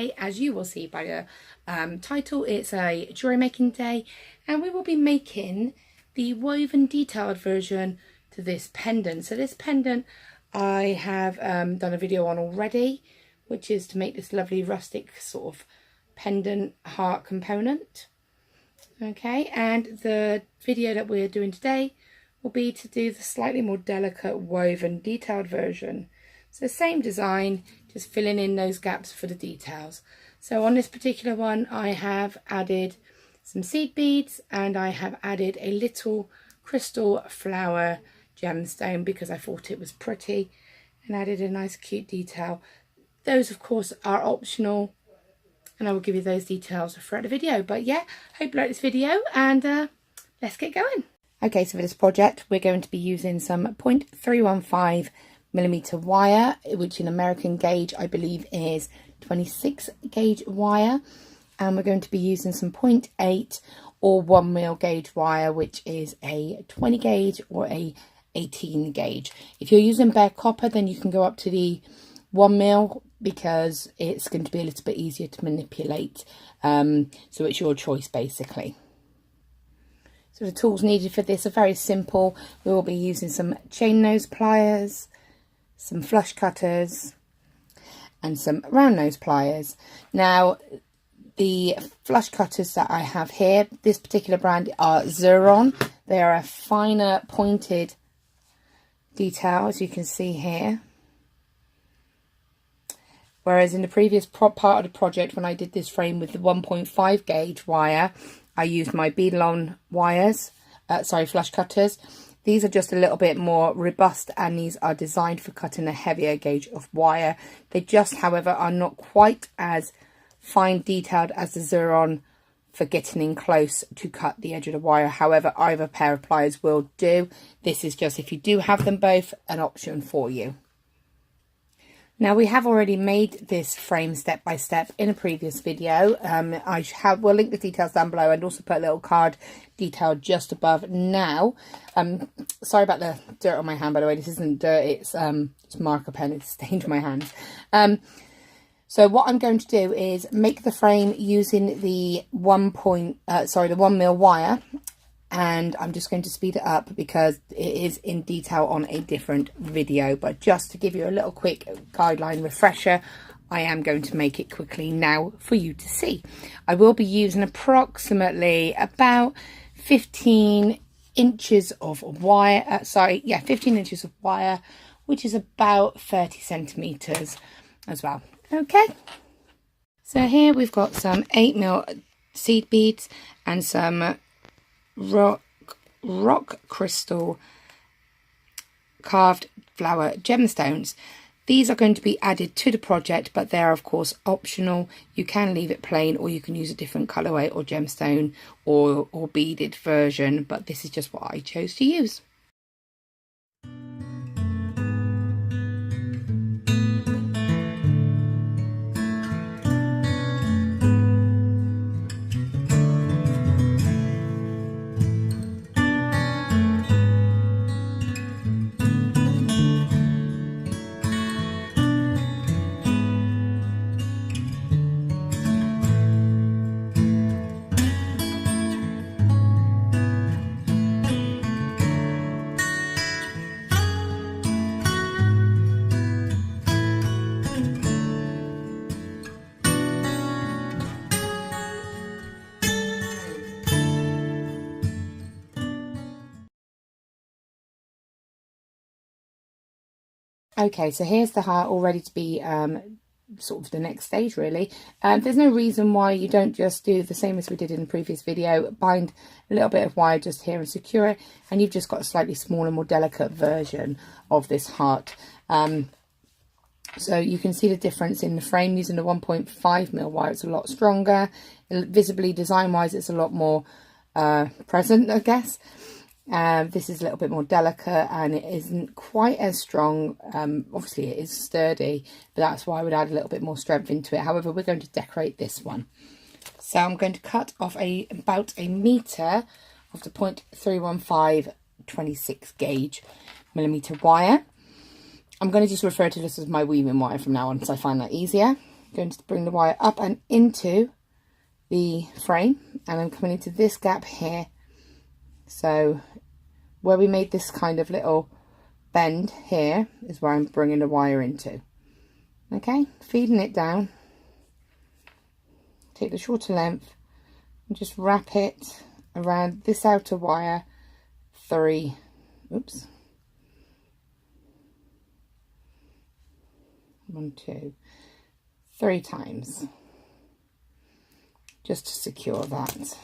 today, as you will see by the title, it's a jewelry making day, and we will be making the woven detailed version to this pendant. So this pendant I have done a video on already, which is to make this lovely rustic sort of pendant heart component. Okay, and the video that we're doing today will be to do the slightly more delicate woven detailed version. So same design, just filling in those gaps for the details. So on this particular one, I have added some seed beads, and I have added a little crystal flower gemstone because I thought it was pretty, and added a nice cute detail. Those of course are optional, and I will give you those details throughout the video. But yeah, hope you like this video, and let's get going. Okay, so for this project we're going to be using some 0.315 millimeter wire, which in American gauge I believe is 26 gauge wire, and we're going to be using some 0.8 or 1 mil gauge wire, which is a 20 gauge or a 18 gauge. If you're using bare copper, then you can go up to the 1 mil because it's going to be a little bit easier to manipulate, so it's your choice basically. So the tools needed for this are very simple. We will be using some chain nose pliers, some flush cutters, and some round nose pliers. Now the flush cutters that I have here, this particular brand, are Xuron. They are a finer pointed detail, as you can see here. Whereas in the previous part of the project, when I did this frame with the 1.5 gauge wire, I used my Beadalon wires, flush cutters. These are just a little bit more robust, and these are designed for cutting a heavier gauge of wire. They just, however, are not quite as fine detailed as the Xuron for getting in close to cut the edge of the wire. However, either pair of pliers will do. This is just, if you do have them both, an option for you. Now we have already made this frame step by step in a previous video. We'll link the details down below, and also put a little card detail just above. Now, sorry about the dirt on my hand, by the way. This isn't dirt, it's marker pen. It's stained my hands. So what I'm going to do is make the frame using the 1 mil wire, and I'm just going to speed it up because it is in detail on a different video. But just to give you a little quick guideline refresher, I am going to make it quickly now for you to see. I will be using approximately about 15 inches of wire, 15 inches of wire, which is about 30 centimeters as well. Okay, so here we've got some 8 mil seed beads and some rock crystal carved flower gemstones. These are going to be added to the project, but they are of course optional. You can leave it plain, or you can use a different colorway or gemstone or beaded version, but this is just what I chose to use. Okay, so here's the heart all ready to be sort of the next stage really. There's no reason why you don't just do the same as we did in the previous video, bind a little bit of wire just here and secure it, and you've just got a slightly smaller, more delicate version of this heart. So you can see the difference in the frame using the 1.5 mil wire. It's a lot stronger, visibly design wise it's a lot more present, I guess. This is a little bit more delicate, and it isn't quite as strong. Obviously it is sturdy, but that's why I would add a little bit more strength into it. However, we're going to decorate this one. So I'm going to cut off about a meter of the 0.315 26 gauge millimeter wire. I'm going to just refer to this as my weaving wire from now on, because I find that easier. going to bring the wire up and into the frame, and I'm coming into this gap here. So where we made this kind of little bend here is where I'm bringing the wire into. Okay, feeding it down. Take the shorter length and just wrap it around this outer wire 3 times, just to secure that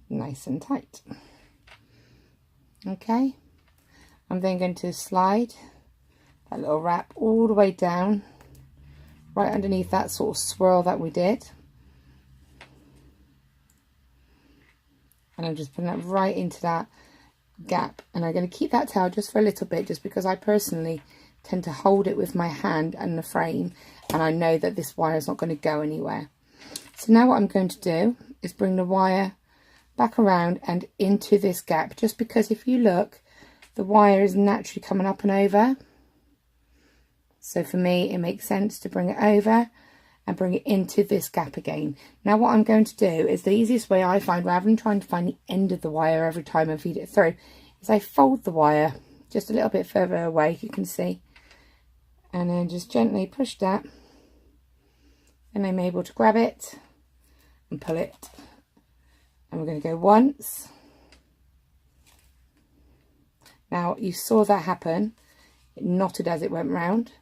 nice and tight. Okay, I'm then going to slide that little wrap all the way down, right underneath that sort of swirl that we did, and I'm just putting that right into that gap. And I'm going to keep that tail just for a little bit, just because I personally tend to hold it with my hand and the frame, and I know that this wire is not going to go anywhere. So now what I'm going to do is bring the wire back around and into this gap, just because if you look, the wire is naturally coming up and over. So for me, it makes sense to bring it over and bring it into this gap again. Now what I'm going to do is, the easiest way I find, rather than trying to find the end of the wire every time I feed it through, is I fold the wire just a little bit further away, you can see, and then just gently push that, and I'm able to grab it and pull it. And we're going to go once. Now you saw that happen, it knotted as it went round.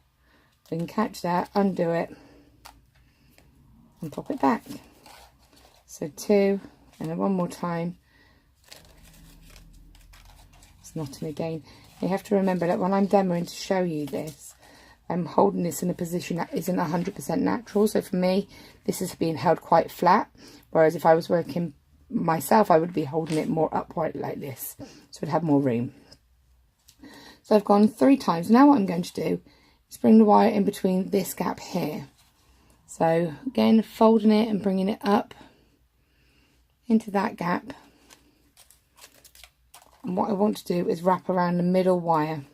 So you can catch that, undo it, and pop it back. So 2, and then 1 more time. It's knotting again. You have to remember that when I'm demoing to show you this, I'm holding this in a position that isn't 100% natural. So for me, this is being held quite flat, whereas if I was working myself, I would be holding it more upright like this, so it'd have more room. So I've gone 3 times. Now what I'm going to do is bring the wire in between this gap here. So again, folding it and bringing it up into that gap. And what I want to do is wrap around the middle wire.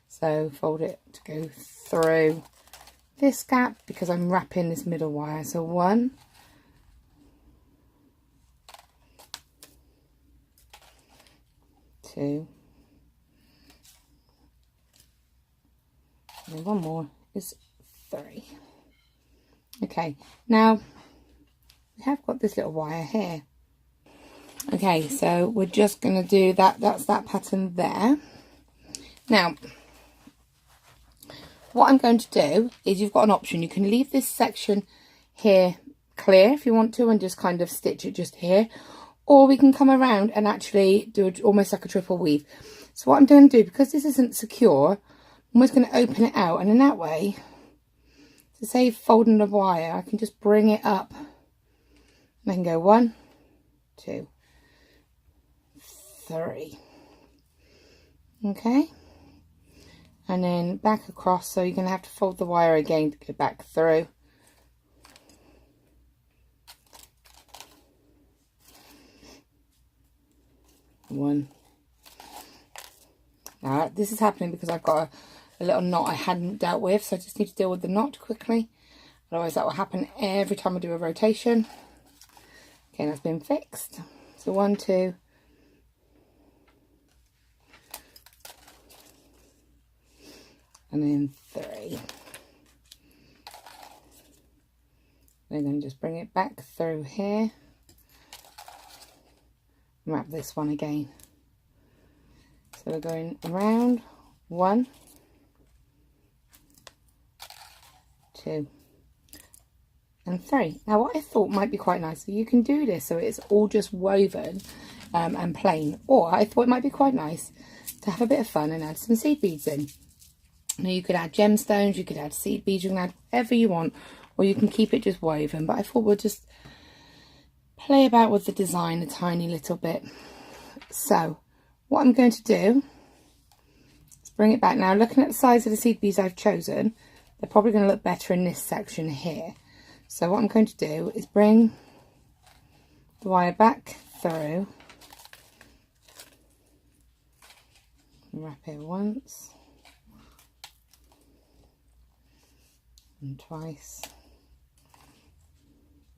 So fold it to go through this gap, because I'm wrapping this middle wire. So 1, 2, and 1 more is 3. Okay, now we have got this little wire here. Okay, so we're just going to do that. That's that pattern there. Now what I'm going to do is, you've got an option. You can leave this section here clear if you want to, and just kind of stitch it just here, or we can come around and actually do it almost like a triple weave. So what I'm going to do, because this isn't secure, I'm just going to open it out, and in that way, to save folding the wire, I can just bring it up, and I can go 1, 2, 3. Okay, and then back across. So you're going to have to fold the wire again to go back through. One. Now this is happening because I've got a little knot I hadn't dealt with, so I just need to deal with the knot quickly, otherwise that will happen every time I do a rotation. Okay, that's been fixed. So 1, 2, and then 3. I'm going to just bring it back through here, wrap this one again. So we're going around 1, 2, and 3. Now what I thought might be quite nice, so you can do this so it's all just woven and plain, or I thought it might be quite nice to have a bit of fun and add some seed beads in. Now you could add gemstones, you could add seed beads, you can add whatever you want, or you can keep it just woven, but I thought we'll just play about with the design a tiny little bit. So what I'm going to do is bring it back. Now looking at the size of the seed beads I've chosen, they're probably going to look better in this section here. So what I'm going to do is bring the wire back through, wrap it once, and twice,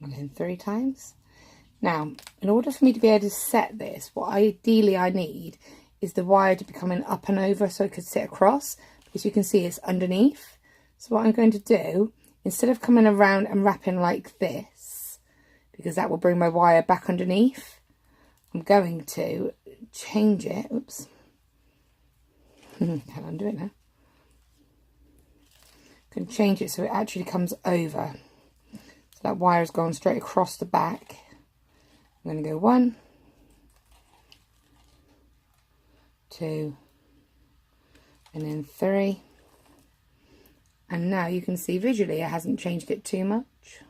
and then 3 times. Now, in order for me to be able to set this, what ideally I need is the wire to be coming up and over so it could sit across, because you can see it's underneath. So what I'm going to do, instead of coming around and wrapping like this, because that will bring my wire back underneath, I'm going to change it. Oops. Can't undo it now. Can change it so it actually comes over. So that wire has gone straight across the back. I'm going to go 1, 2, and then 3. And now you can see visually it hasn't changed it too much.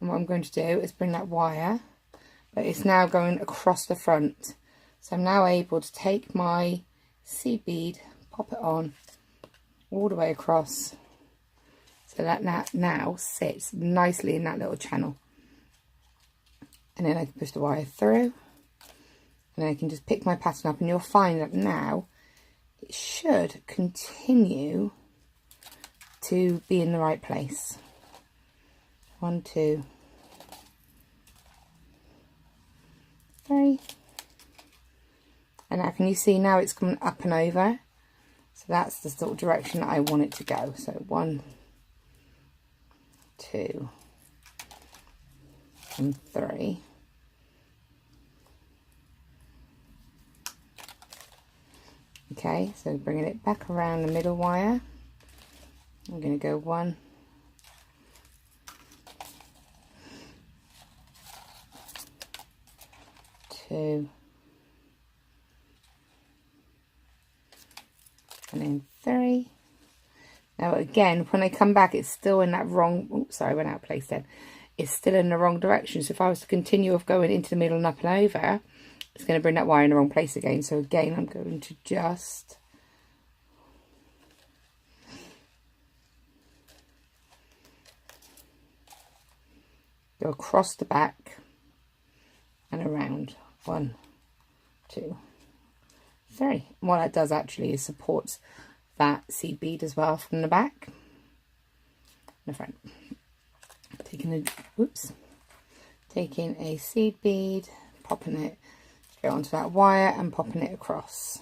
And what I'm going to do is bring that wire, but it's now going across the front. So I'm now able to take my seed bead, pop it on all the way across, so that now sits nicely in that little channel. And then I can push the wire through, and then I can just pick my pattern up, and you'll find that now it should continue to be in the right place. 1, 2, 3. And now can you see now it's coming up and over? So that's the sort of direction that I want it to go. So 1, 2, and 3. Okay, so bringing it back around the middle wire. I'm going to go 1, 2, and then 3. Now again, when I come back, it's still in that wrong, oops, sorry, I went out of place then. It's still in the wrong direction. So if I was to continue of going into the middle and up and over, it's going to bring that wire in the wrong place again. So again, I'm going to just go across the back and around. 1, 2, 3. And what that does actually is supports that seed bead as well from the back and the front. Taking a seed bead, popping it straight onto that wire and popping it across,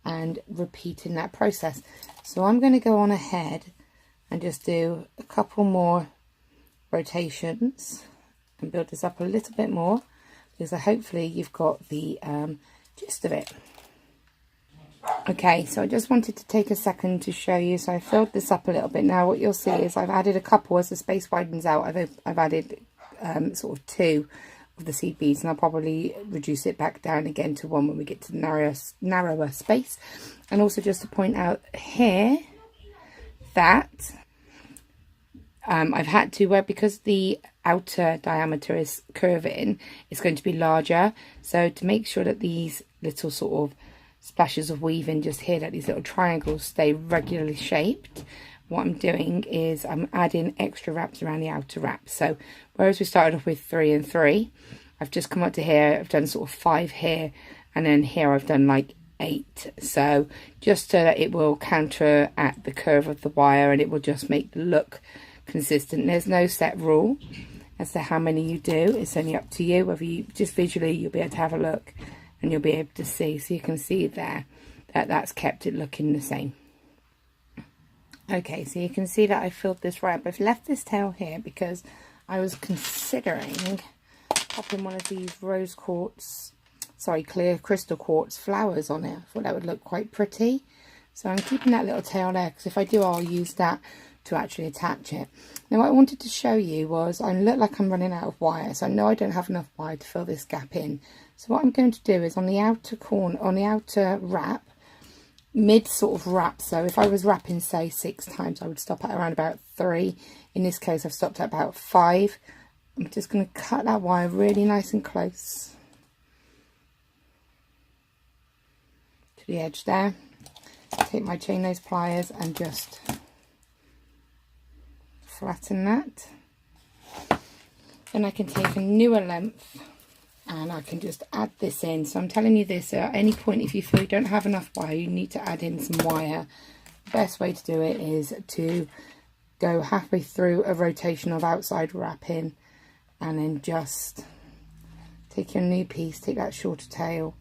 and repeating that process. So I'm going to go on ahead and just do a couple more rotations and build this up a little bit more, because hopefully you've got the gist of it. Okay, so I just wanted to take a second to show you. So I filled this up a little bit. Now what you'll see is I've added a couple, as the space widens out, I've added sort of 2 of the seed beads, and I'll probably reduce it back down again to 1 when we get to the narrower space. And also just to point out here that I've had to, because the outer diameter is curving, it's going to be larger. So to make sure that these little sort of splashes of weaving just here, that these little triangles stay regularly shaped, what I'm doing is I'm adding extra wraps around the outer wrap. So whereas we started off with 3 and 3, I've just come up to here, I've done sort of 5 here, and then here I've done like 8. So just so that it will counteract the curve of the wire, and it will just make the look consistent. There's no set rule as to how many you do. It's only up to you. Whether you just visually, you'll be able to have a look and you'll be able to see. So you can see there that that's kept it looking the same. Okay, so you can see that I filled this right up. I've left this tail here because I was considering popping one of these clear crystal quartz flowers on it. I thought that would look quite pretty. So I'm keeping that little tail there, because if I do, I'll use that to actually attach it. Now what I wanted to show you was, I look like I'm running out of wire, so I know I don't have enough wire to fill this gap in. So what I'm going to do is on the outer corner, on the outer wrap, mid sort of wrap, so if I was wrapping say 6 times, I would stop at around about 3. In this case I've stopped at about 5. I'm just going to cut that wire really nice and close to the edge there. Take my chain nose pliers and just flatten that. Then I can take a newer length and I can just add this in. So I'm telling you this, at any point if you feel you don't have enough wire, you need to add in some wire. best way to do it is to go halfway through a rotation of outside wrapping, and then just take your new piece, take that shorter tail,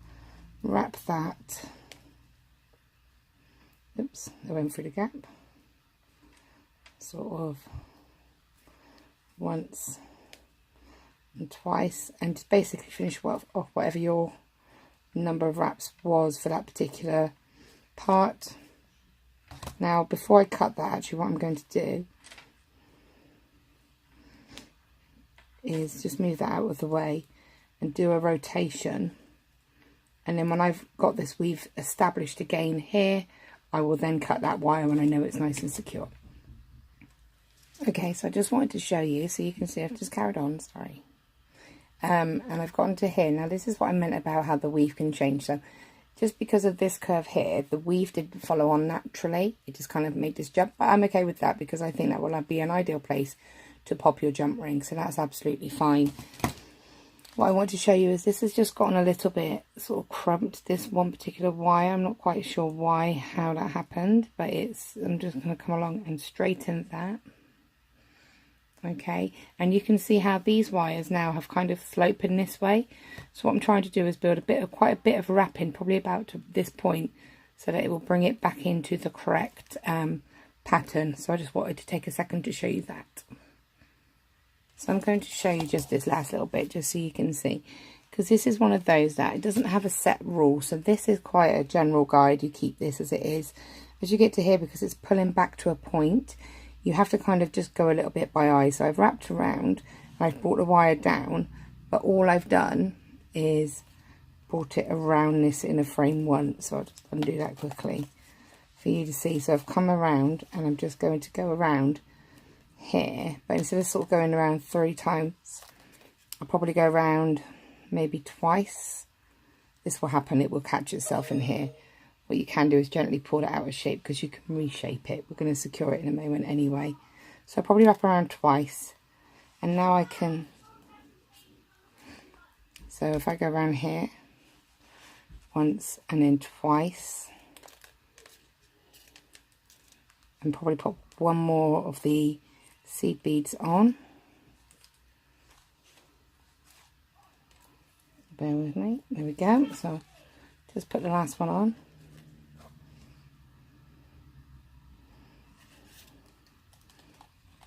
wrap that, oops, I went through the gap, sort of once and twice, and just basically finish off whatever your number of wraps was for that particular part. Now before I cut that, actually what I'm going to do is just move that out of the way and do a rotation, and then when I've got this weave established again here, I will then cut that wire when I know it's nice and secure. Okay, so I just wanted to show you so you can see I've just carried on, sorry. And I've gotten to here. Now this is what I meant about how the weave can change. So just because of this curve here, the weave didn't follow on naturally. It just kind of made this jump, but I'm okay with that because I think that will be an ideal place to pop your jump ring, so that's absolutely fine. What I want to show you is this has just gotten a little bit sort of crumped, this one particular wire. I'm not quite sure why, how that happened, but I'm just going to come along and straighten that. Okay, and you can see how these wires now have kind of sloped in this way. So what I'm trying to do is build quite a bit of wrapping, probably about to this point, so that it will bring it back into the correct pattern. So I just wanted to take a second to show you that. So I'm going to show you just this last little bit, just so you can see, because this is one of those that it doesn't have a set rule. So this is quite a general guide. You keep this as it is. As you get to here, because it's pulling back to a point, you have to kind of just go a little bit by eye. So I've wrapped around, I've brought the wire down, but all I've done is brought it around this inner frame once. So I'll just undo that quickly for you to see. So I've come around, and I'm just going to go around here, but instead of sort of going around 3 times, I'll probably go around maybe twice. This will happen, it will catch itself in here. What you can do is gently pull it out of shape, because you can reshape it. We're going to secure it in a moment anyway. So I'll probably wrap around twice, and now I can, so if I go around here once and then twice, and probably pop one more of the seed beads on. Bear with me, there we go. So just put the last one on.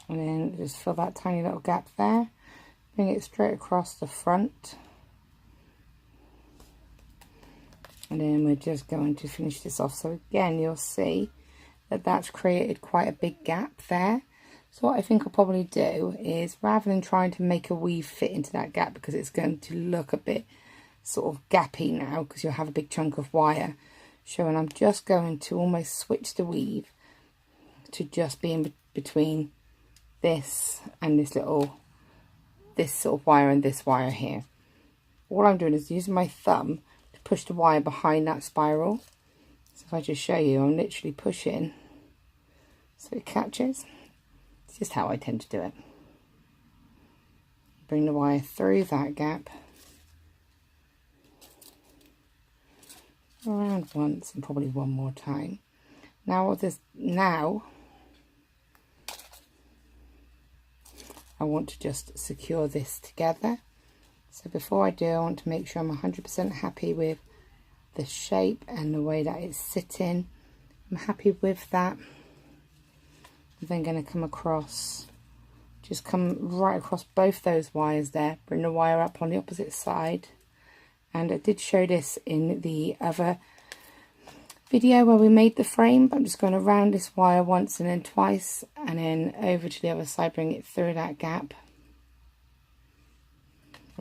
And then just fill that tiny little gap there. Bring it straight across the front. And then we're just going to finish this off. So again, you'll see that that's created quite a big gap there. So what I think I'll probably do is, rather than trying to make a weave fit into that gap, because it's going to look a bit sort of gappy now, because you'll have a big chunk of wire showing, I'm just going to almost switch the weave to just be in between this and this sort of wire and this wire here. All I'm doing is using my thumb to push the wire behind that spiral. So if I just show you, I'm literally pushing so it catches. It's just how I tend to do it. Bring the wire through that gap, around once and probably one more time. Now I want to just secure this together. So before I do, I want to make sure I'm 100% happy with the shape and the way that it's sitting. I'm happy with that. I'm then going to come across, just come right across both those wires there, bring the wire up on the opposite side. And I did show this in the other video where we made the frame, but I'm just going to round this wire once and then twice, and then over to the other side, bring it through that gap,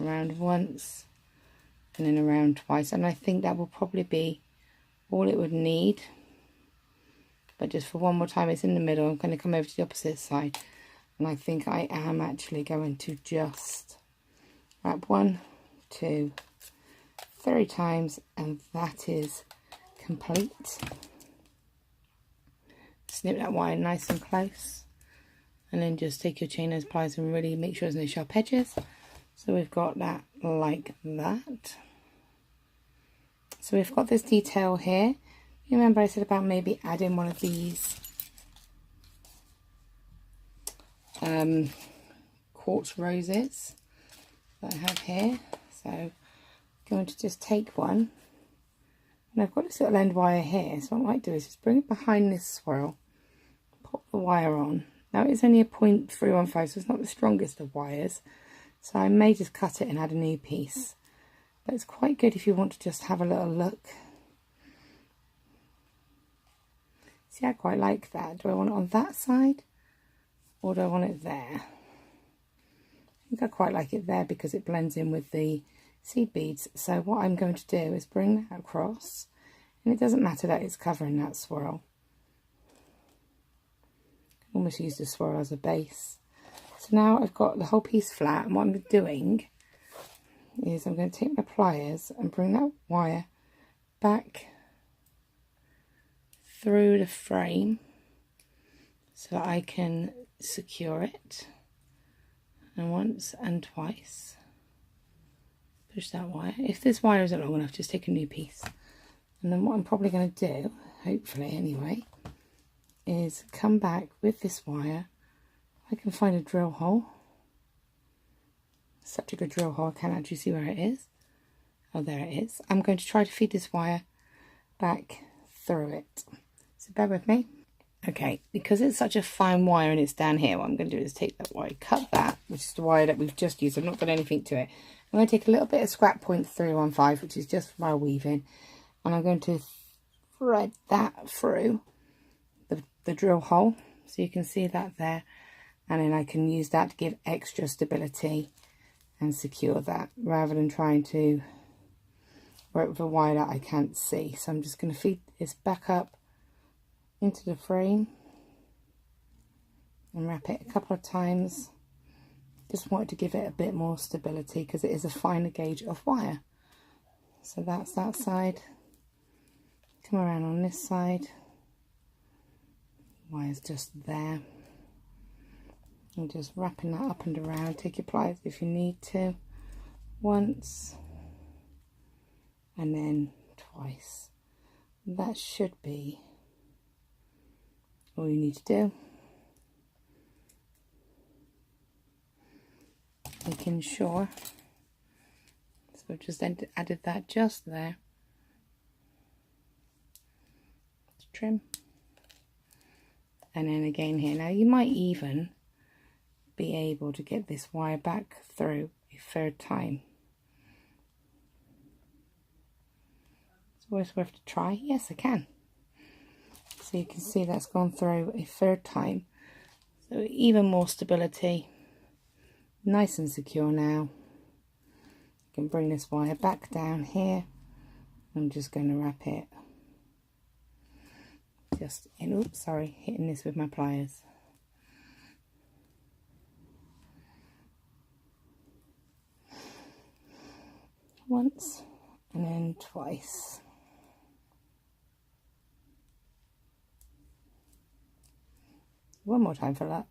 around once and then around twice. And I think that will probably be all it would need. But just for one more time, it's in the middle. I'm going to come over to the opposite side, and I think I am actually going to just wrap 1, 2, 3 times, and that is complete. Snip that wire nice and close, and then just take your chain nose pliers and really make sure there's no sharp edges. So we've got that like that. So we've got this detail here. You remember I said about maybe adding one of these quartz roses that I have here. So I'm going to just take one, and I've got this little end wire here, so what I might do is just bring it behind this swirl, pop the wire on. Now it is only a 0.315, so it's not the strongest of wires, so I may just cut it and add a new piece, but it's quite good if you want to just have a little look. See, I quite like that. Do I want it on that side, or do I want it there? I think I quite like it there because it blends in with the seed beads. So what I'm going to do is bring that across, and it doesn't matter that it's covering that swirl. Almost use the swirl as a base. So now I've got the whole piece flat, and what I'm doing is I'm going to take my pliers and bring that wire back through the frame so that I can secure it, and once and twice push that wire. If this wire isn't long enough, just take a new piece. And then what I'm probably going to do, hopefully anyway, is come back with this wire. I can find a drill hole. Such a good drill hole, I can't actually see where it is. Oh, there it is. I'm going to try to feed this wire back through it. So bear with me. Okay, because it's such a fine wire and it's down here, what I'm going to do is take that wire, cut that, which is the wire that we've just used. I've not done anything to it. I'm going to take a little bit of scrap 0.315, which is just for my weaving, and I'm going to thread that through the drill hole, so you can see that there, and then I can use that to give extra stability and secure that, rather than trying to work with a wire that I can't see. So I'm just going to feed this back up into the frame and wrap it a couple of times. Just wanted to give it a bit more stability because it is a finer gauge of wire. So that's that side. Come around on this side. Wire's just there. And just wrapping that up and around. Take your pliers if you need to. Once and then twice. That should be all you need to do. Making sure. So I've just added that just there. Let's trim. And then again here. Now you might even be able to get this wire back through a third time. It's always worth a try. Yes, I can. So you can see that's gone through a third time. So even more stability. Nice and secure now. You can bring this wire back down here. I'm just going to wrap it just in. Oops, sorry, hitting this with my pliers. Once and then twice. One more time for luck.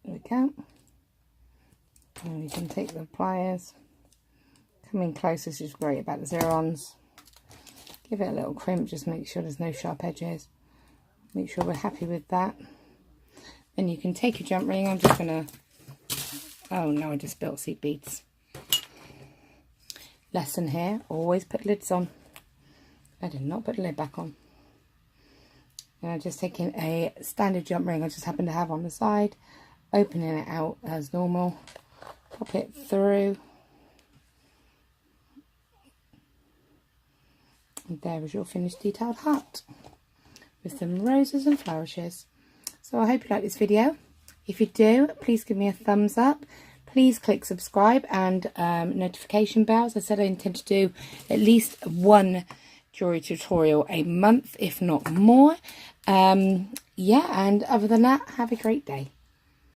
There we go. And we can take the pliers, come in close. This is great about the zero-ons. Give it a little crimp, just make sure there's no sharp edges. Make sure we're happy with that. Then you can take a jump ring. I'm just going to, oh no, I just spilt seed beads. Lesson here, always put lids on. I did not put the lid back on. And I'm just taking a standard jump ring I just happen to have on the side, opening it out as normal, pop it through, and there is your finished detailed heart with some roses and flourishes. So I hope you like this video. If you do, please give me a thumbs up. Please click subscribe and notification bells. I said I intend to do at least one jewelry tutorial a month, if not more. Yeah, and other than that, have a great day.